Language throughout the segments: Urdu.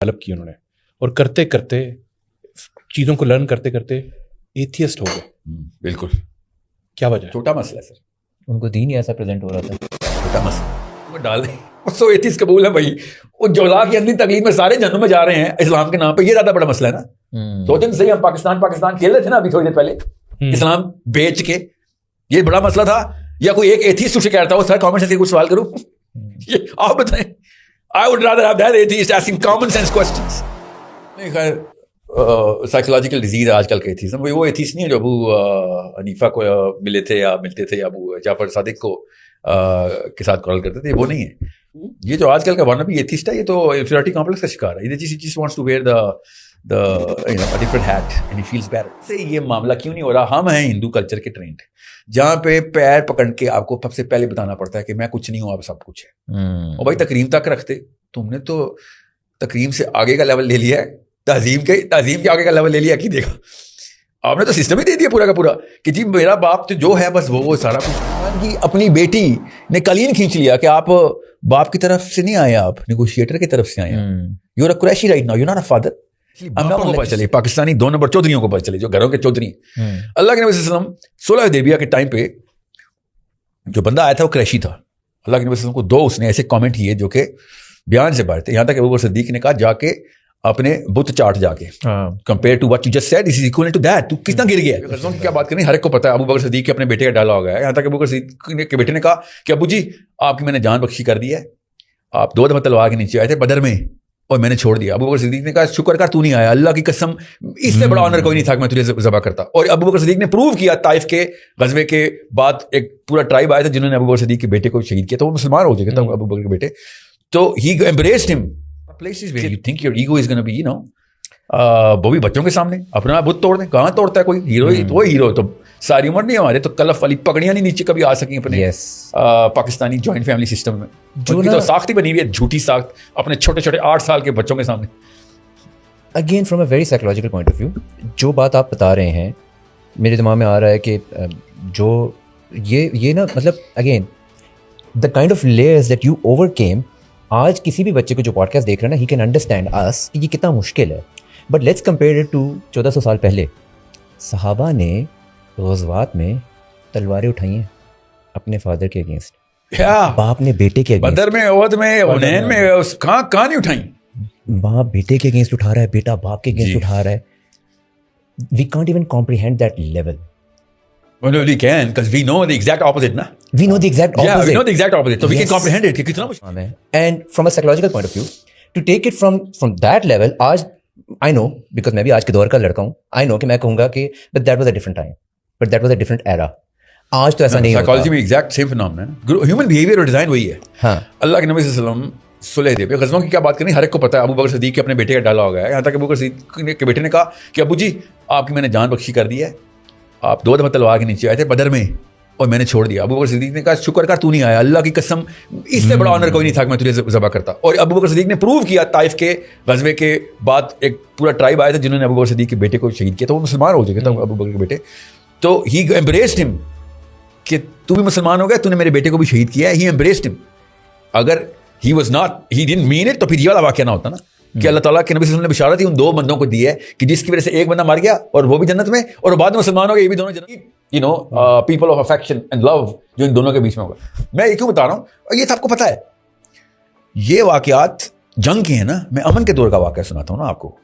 ڈیولپ کی انہوں نے, اور کرتے کرتے چیزوں کو لرن کرتے کرتے ایتھیسٹ ہو گئے. بالکل. کیا وجہ ہے؟ چھوٹا مسئلہ ہے سر, ان کو دین ہی ایسا پریزنٹ ہو رہا تھا. چھوٹا مسئلہ ڈال دیں سو ایتھیسٹ قبول ہے بھائی, وہ جولا کی اندھی تکلیف میں سارے جنوں میں جا رہے ہیں اسلام کے نام پہ, یہ زیادہ بڑا مسئلہ ہے نا. سوچیں صحیح, ہم پاکستان کھیل رہے تھے نا ابھی تھوڑی دیر پہلے, اسلام بیچ کے, یہ بڑا مسئلہ تھا یا کوئی ایک ایتھیسٹ سے کہتا ہو سر کامن سینس کے کچھ سوال کروں, آپ بتائیں. I would rather have that atheist asking common sense questions. نہیں خیر, سائیکولوجیکل ڈیزیز ہے آج کل کے ایتھیزم. وہ ایتھیسٹ نہیں ہے جو ابو حنیفہ کو ملے تھے یا ملتے تھے, ابو جعفر صادق کو کے ساتھ کال کرتے تھے, وہ نہیں ہے. یہ جو آج کل کا وانبی ایتھیسٹ ہے, یہ تو انفیریٹی کمپلیکس کا شکار ہے. He just wants to wear the a different hat and he feels better. سے یہ معاملہ کیوں نہیں ہو رہا؟ ہم ہیں ہندو کلچر کے ٹرینڈ, جہاں پہ پیر پکڑ کے آپ کو سب سے پہلے بتانا پڑتا ہے کہ میں کچھ نہیں ہوں, آپ سب کچھ ہے. اور بھائی تکریم تک رکھتے, تم نے تو تکریم سے آگے کا لیول لے لیا ہے, تعظیم کے آگے کا لیول لے لیا. کی دیکھا آپ نے تو سسٹم ہی دے دیا پورا کا پورا کہ جی میرا باپ تو جو ہے بس وہ سارا کچھ. جی اپنی بیٹی نے قلین کھینچ لیا کہ آپ باپ کی طرف سے نہیں آئے, آپ نیگوشیٹر کی طرف سے آئے. You are a Qureshi right now, you not a father. کو پتہ چلے, پاکستانی 2 نمبر چودھریوں کو پتہ چلے, جو گھروں کے چودھری ہیں. اللہ کے نبی صلی اللہ علیہ وسلم صلح حدیبیہ کے ٹائم پہ جو بندہ آیا تھا وہ قریشی تھا. اللہ کے نبی صلی اللہ علیہ وسلم کو 2 اس نے ایسے کامنٹ کیے جو کہ بیان سے باہر تھے, یہاں تک کہ ابو بکر صدیق نے کہا جا کے اپنے بت چاٹ جا کے, compare to what you just said, this is equivalent to that. تو کتنا گر گیا ہے, غزووں کی کیا بات کرنی, ہر ایک کو پتہ ہے. ابو بکر صدیق کے اپنے بیٹے کا ڈالا ہو گیا ہے, یہاں تک کہ ابو بکر صدیق کے بیٹے نے کہا کہ ابو جی آپ کی میں نے جان بخشی کر دی ہے, آپ 2 دفعہ تلوار کے نیچے آئے تھے بدر میں اور میں نے چھوڑ دیا. ابو بکر صدیق نے کہا شکر کر تو نہیں آیا, اللہ کی قسم اس سے بڑا آنر کوئی نہیں تھا کہ میں تجھے ذبح کرتا. اور ابو بکر صدیق نے پروو کیا, طائف کے غزوے کے بعد ایک پورا ٹرائب آیا تھا جنہوں نے ابو بکر صدیق کے بیٹے کو شہید کیا, تو وہ مسلمان ہو چکے تھے ابو بکر کے بیٹے. تو ہی embraced him. Places where you think your ego is going to be, you know, وہ بھی بچوں کے سامنے اپنا بت توڑ دیں. کہاں توڑتا ہے کوئی ہیرو, وہ ہیرو تو ساری عمر نہیں, ہمارے تو کلف والی پگڑیاں نہیں نیچے کبھی آ سکیں اپنے پاکستانی جوائنٹ فیملی سسٹم میں. جو تو ساخت ہی بنی ہوئی ہے, جھوٹی ساخت, اپنے چھوٹے چھوٹے 8 سال کے بچوں کے سامنے. Again from a very psychological point of view, جو بات آپ بتا رہے ہیں میرے دماغ میں آ رہا ہے کہ جو یہ نا مطلب again the kind of layers that you over came, آج کسی بھی بچے کو جو پوڈ کاسٹ دیکھ رہے ہیں نا, ہی کین انڈرسٹینڈ اس کہ یہ کتنا مشکل ہے. But let's compare it to 1400 سال پہلے. صحابہ نے غزوات میں تلواریں اٹھائی ہیں اپنے فادر کے اگینسٹ, باپ نے بیٹے کے اگینسٹ, بدر میں, احد میں, حنین میں, کہاں نہیں اٹھائیں. باپ بیٹے کے اگینسٹ اٹھا رہا ہے, بیٹا باپ کے اگینسٹ اٹھا رہا ہے. We can't even comprehend that level. Well, we can, because we know the exact opposite, na? We know the exact opposite. Yeah, we know the exact opposite. So we can comprehend it. Kitna mushkil hai. And from a psychological point of view, to take it from that level, آج I know, because میں بھی آج کے دور کا لڑکا ہوں, I know کہ میں کہوں گا کہ but that was a different time, but that was a different era. آج تو ایسا نہیں ہوتا. Psychology میں exact same phenomenon ہے. Human behavior اور design وہی ہے. ہاں. اللہ کے نبی صلی اللہ علیہ وسلم صلح حدیبیہ, غزووں کی کیا بات کرنی, ہر ایک کو پتہ ہے. ابو بکر صدیق کے اپنے بیٹے کا ڈالا ہو گیا ہے, یہاں تک کہ ابو بکر صدیق کے بیٹے نے کہا کہ ابو جی آپ کی میں نے جان بخشی کر دی ہے, آپ 2 دفعہ تلوار کے نیچے آئے تھے بدر میں اور میں نے چھوڑ دیا. ابو بکر صدیق نے کہا شکر کر تو نہیں آیا, اللہ کی قسم اس سے بڑا آنر کوئی نہیں تھا کہ میں تجھے ذبح کرتا. اور ابو بکر صدیق نے پروو کیا, طائف کے غزوے کے بعد ایک پورا ٹرائب آیا تھا جنہوں نے ابو بکر صدیق کے بیٹے کو شہید کیا, تو وہ مسلمان ہو چکے تھے ابو بکر کے بیٹے. تو ہی embraced him کہ تو بھی مسلمان ہو گیا, تو نے میرے بیٹے کو بھی شہید کیا ہے. ہی embraced him. اگر he was not, he didn't mean it, تو پھر یہ والا واقعہ نہ ہوتا نا کہ اللہ تعالیٰ کے نبی صلی اللہ علیہ وسلم نے بشارت ہی ان 2 بندوں کو دی ہے کہ جس کی وجہ سے ایک بندہ مر گیا اور وہ بھی جنت میں, اور بعد میں مسلمان ہو گیا, یہ بھی دونوں جنت. You know people of affection and love جو ان دونوں کے بیچ میں ہوگا. میں یہ کیوں بتا رہا ہوں, اور یہ سب کو پتہ ہے. یہ واقعات جنگ کے ہیں نا, میں امن کے دور کا واقعہ سناتا ہوں نا آپ کو,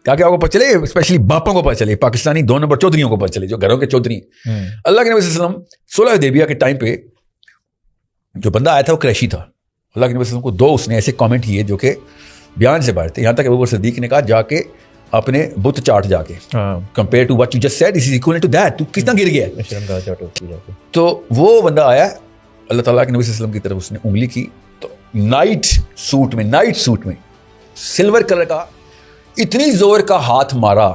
تاکہ آپ کو پتہ چلے, اسپیشلی باپوں کو پتہ چلے, پاکستانی 2 نمبر چودھریوں کو پتہ چلے, جو گھروں کے چودھری. اللہ کے نبی صلی اللہ علیہ وسلم صلح حدیبیہ کے ٹائم پہ جو بندہ آیا تھا وہ قریشی تھا. اللہ کے نبی صلی اللہ علیہ وسلم کو 2 اس نے ایسے کامنٹ کیے جو کہ بیان سے باہر تھے, یہاں تک کہ ابو بکر صدیق نے کہا جا کے اپنے بت چاٹ جا کے, compare to what you just said, this is equivalent to that. تو کتنا گر گیا ہے. تو وہ بندہ آیا, اللہ تعالیٰ کے نبی صلی اللہ علیہ وسلم کی طرف اس نے انگلی کی, تو نائٹ سوٹ میں سلور کلر کا اتنی زور کا ہاتھ مارا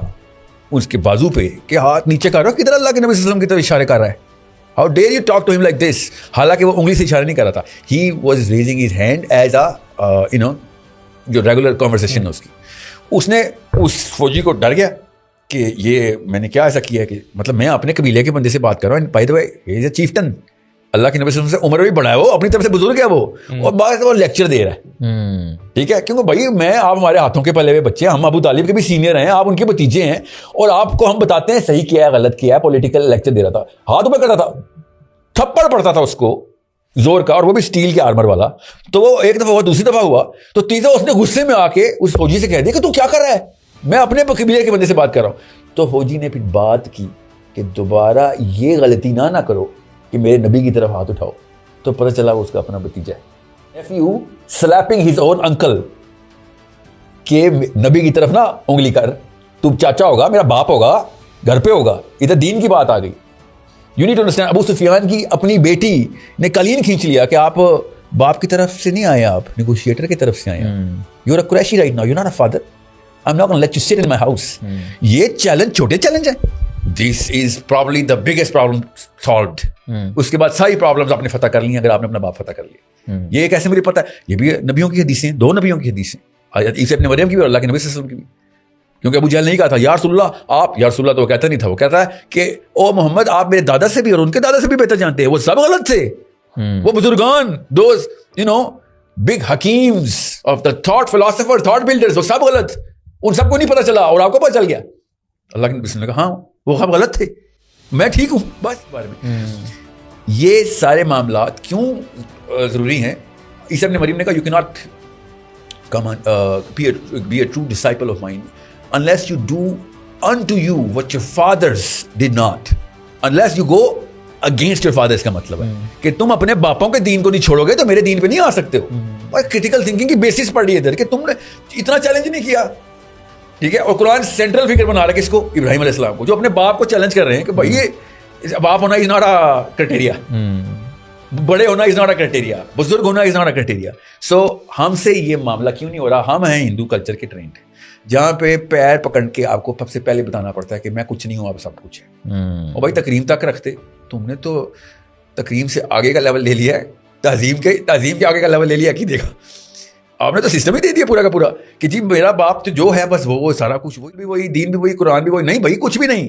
اس کے بازو پہ کہ ہاتھ نیچے کر رہا, کدھر اللہ کے نبی صلی اللہ علیہ وسلم کی طرف اشارے کر رہا ہے. How dare you talk to him like this? حالانکہ وہ انگلی سے اشارہ نہیں کر رہا تھا. He was raising his hand as a جو ریگولر conversation ہے اس کی. اس نے اس فوجی کو ڈر گیا کہ یہ میں نے کیا ایسا کیا کہ مطلب میں اپنے قبیلے کے بندے سے بات کر رہا ہوں. بائی دی وے ہی از اے چیفٹن, اللہ کے نبی صلی اللہ علیہ وسلم سے عمر بھی بڑا ہے, وہ اپنی طرف سے بزرگ ہے وہ, اور بعض وہ لیکچر دے رہا ہے, ٹھیک ہے, کیونکہ بھائی میں آپ ہمارے ہاتھوں کے پلے ہوئے بچے ہیں, ہم ابو طالب کے بھی سینئر ہیں, آپ ان کے بھتیجے ہیں, اور آپ کو ہم بتاتے ہیں صحیح کیا ہے غلط کیا ہے. پولیٹیکل لیکچر دے رہا تھا, ہاتھ اوپر کرتا تھا, تھپڑ پڑتا تھا اس کو زور کا, اور وہ بھی اسٹیل کے آرمر والا. تو وہ ایک دفعہ ہوا, دوسری دفعہ ہوا, تو تیسرا اس نے غصے میں آ کے اس فوجی سے کہہ دیا کہ تو کیا کر رہا ہے, میں اپنے قبیلے کے بندے سے بات کر رہا ہوں. تو فوجی نے پھر بات کی کہ دوبارہ یہ غلطی نہ کرو کہ میرے نبی کی طرف ہاتھ اٹھاؤ. تو پتہ چلا وہ اس کا اپنا بھتیجا ہے. nephew slapping his own uncle کہ نبی کی طرف نہ انگلی کر, تو چاچا ہوگا, میرا باپ ہوگا, گھر پہ ہوگا. ادھر دین کی بات آ گئی. You need to understand. Abu Sufyan کی اپنی بیٹی نے قلین کھینچ لیا کہ آپ باپ کی طرف سے نہیں آئے, آپ نیگوشیٹر کی طرف سے آئے ہیں. You are a Qureshi right now, you are not a father, I am not gonna let you sit in my house. یہ چیلنج چھوٹے چیلنج ہیں. This is probably the biggest problem solved. اس کے بعد ساری پرابلمز آپ نے فتح کر لی اگر آپ نے اپنا باپ فتح کر لیا. یہ کیسے مجھے پتا ہے, یہ بھی نبیوں کی حدیثیں, 2 نبیوں کی حدیثیں, عیسی ابن مریم کی بھی اور اللہ کے نبی صلی اللہ علیہ وسلم کی بھی. کیونکہ ابو جہل نہیں کہا تھا یا رسول اللہ, آپ یا رسول اللہ تو وہ کہتا نہیں تھا, وہ کہتا ہے کہ او محمد آپ میرے دادا سے بھی اور ان کے دادا سے بھی بہتر جانتے ہیں. وہ سب غلط تھے, وہ بزرگان, those you know big hakims of the thought philosopher, thought builders, وہ سب غلط, ان سب کو نہیں پتا چلا اور آپ کو پتا چل گیا. اللہ کے نبی نے کہا ہاں وہ سب غلط تھے, میں ٹھیک ہوں. بس بارے میں یہ سارے معاملات کیوں ضروری ہیں. عیسی ابن مریم نے کہا یو کی not come on, be a true disciple of mine unless you do unto you what your fathers did not, unless you go against your fathers. کا مطلب ہے کہ تم اپنے باپوں کے دین کو نہیں چھوڑو گے تو میرے دین پہ نہیں آ سکتے ہو. اور کرٹیکل تھنکنگ کی بیسس پڑ رہی ہے ادھر کہ تم نے اتنا چیلنج نہیں کیا, ٹھیک ہے. اور قرآن سینٹرل فگر بنا رہا ہے کس کو, ابراہیم علیہ السلام کو, جو اپنے باپ کو چیلنج کر رہے ہیں کہ بھائی یہ باپ ہونا از ناٹ اے کرائٹیریا, بڑے ہونا از ناٹ اے کرائٹیریا, بزرگ ہونا از ناٹ اے کرائٹیریا. سو ہم سے یہ معاملہ کیوں نہیں ہو رہا؟ ہم ہیں ہندو کلچر کے ٹرینڈ, جہاں پہ پیر پکڑ کے آپ کو سب سے پہلے بتانا پڑتا ہے کہ میں کچھ نہیں ہوں, آپ سب کچھ ہے. اور بھائی تکریم تک رکھتے, تم نے تو تکریم سے آگے کا لیول لے لیا ہے, تعظیم کے آگے کا لیول لے لیا. کی دیکھا آپ نے تو سسٹم ہی دے دیا پورا کا پورا کہ جی میرا باپ جو ہے بس وہ سارا کچھ وہی بھی وہی, دین بھی وہی, قرآن بھی وہی. نہیں بھائی کچھ بھی نہیں,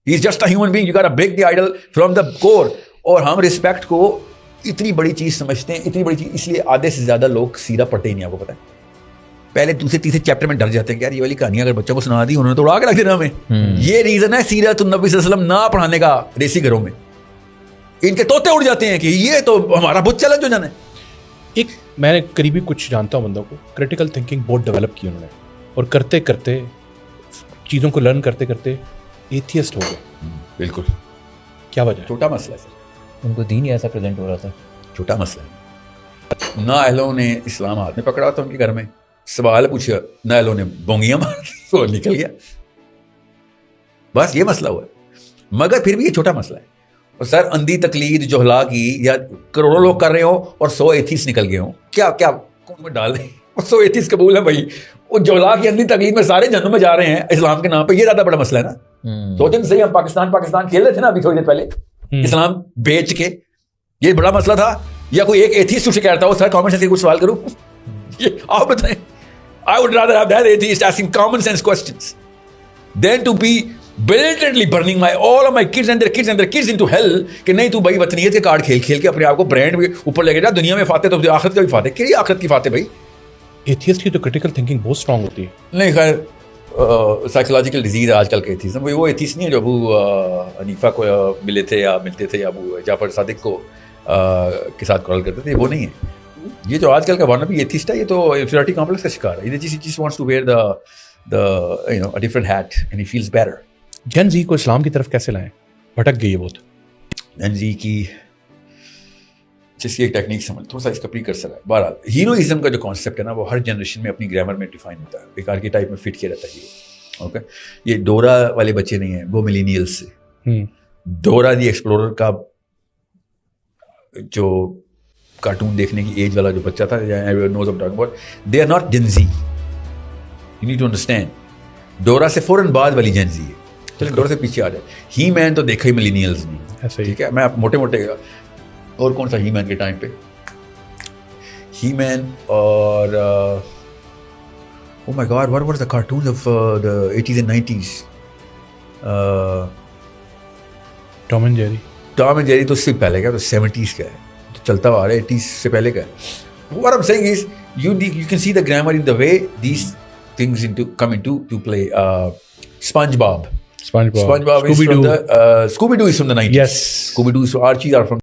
he is just a human being, you got to break the idol from the core. اور ہم رسپیکٹ کو اتنی بڑی چیز سمجھتے ہیں, اتنی بڑی چیز, اس لیے آدھے سے زیادہ لوگ سیرت پڑھتے ہی نہیں. آپ کو پتا ہے پہلے دوسرے تیسرے چیپٹر میں ڈر جاتے ہیں کہ یار یہ والی کہانی اگر بچوں کو سنا دی انہوں نے تو اڑا کے رکھ دینا ہمیں. یہ ریزن ہے سیرت النبی صلی اللہ علیہ وسلم نہ پڑھانے کا دیسی گھروں میں. ان کے طوطے اڑ جاتے ہیں کہ یہ تو ہمارا بت چیلنج ہو جانا ہے. ایک میں نے قریبی کچھ جانتا ہوں بندوں کو, کریٹیکل تھنکنگ بہت ڈیولپ کی انہوں نے, اور کرتے کرتے چیزوں کو لرن کرتے کرتے ایتھیسٹ ہو گئے. بالکل, کیا وجہ؟ چھوٹا مسئلہ ہے سر, ان کو دین ہی ایسا پریزنٹ ہو رہا تھا. چھوٹا مسئلہ ہے. نہ اہلوں نے اسلام ہاتھ میں پکڑا تھا ان کے گھر میں, سوال پوچھا, نہ اہلوں نے بونگیاں مار تو نکل گیا. بس یہ مسئلہ ہوا ہے, مگر پھر بھی یہ چھوٹا مسئلہ ہے. اور سر اندھی تقلید جوہلا کی یا کروڑوں لوگ کر رہے ہوں اور 100 ایتھیسٹ نکل گئے ہوں, کیا کون میں ڈال دیں 100 ایتھیسٹ قبول ہیں بھائی. وہ جوہلا کی اندھی تقلید میں سارے جنوں میں جا رہے ہیں اسلام کے نام پہ, یہ زیادہ بڑا مسئلہ ہے نا. سوچیں صحیح, ہم پاکستان کھیل رہے تھے نا ابھی تھوڑی دیر پہلے, اسلام بیچ کے, یہ بڑا مسئلہ تھا. یا کوئی ایک ایتھیسٹ سے کہتا ہو سر کامن سینس کے کچھ سوال کروں, یہ آپ بتائیں. I would rather have that atheist asking common sense questions than to be blatantly burning all of my kids and their kids into hell کہ نہیں تو بھائی وطنیت کے کارڈ کھیل کے اپنے آپ کو برانڈ بھی اوپر لے کے جا, دنیا میں فاتح تو آخرت کا بھی فاتح. کیا آخرت کی فاتح بھائی؟ ایتھیسٹ کی تو کریٹیکل تھنکنگ بہت اسٹرانگ ہوتی ہے. نہیں خیر سائیکولوجیکل ڈیزیز ہے آج کل کے ایتھیزم. وہ ایتھیسٹ نہیں ہے جو ابو حنیفہ کو ملے تھے یا ملتے تھے یا ابو جعفر صادق کو کے ساتھ کال کرتے تھے, وہ نہیں ہے. یہ جو آج کل کا وارنر بھی ایتھیسٹ ہے, یہ تو انفیریٹی کمپلیکس کا شکار ہے. یہ just wants to wear the you know a different hat and he feels better. جن زی کو اسلام کی طرف کیسے لائیں؟ بھٹک گئی ہے بہت. جن زی کی جس کی ایک ٹیکنیک سمجھ تھوڑا سا اس کا پری کر سکا ہے. بہرحال ہیروئزم کا جو کانسیپٹ ہے نا وہ ہر جنریشن میں اپنی گرامر میں ڈیفائن ہوتا ہے, ایک آرکی ٹائپ میں فٹ کیا رہتا ہے ہیرو. اوکے, یہ ڈورا والے بچے نہیں ہیں, وہ ملینیلز سے. ڈورا دی ایکسپلورر کا جو کارٹون دیکھنے کی ایج والا جو بچہ تھا, دے آر ناٹ جن زی. یو نیڈ ٹو انڈرسٹینڈ, ڈورا سے فوراً بعد والی جن زی ہے. چلیں ڈورا سے پیچھے آ جائے. ہی مین تو دیکھا ہی ملینیلز نہیں, ٹھیک ہے. میں موٹے موٹے اور کون سا ہی مین کے ٹائم پہ ہی مین اور oh my god what were the cartoons of the 80s and 90s? Tom and Jerry. Tom and Jerry تو اس سے پہلے کا, تو 70s کا ہے, تو چلتا ہوا آ رہا ہے 80s سے پہلے کا ہے. What I'm saying is you can see the grammar in the way these things come into play. SpongeBob is from the Scooby-Doo is from the 90s. Yes. Scooby-Doo, so Archie are from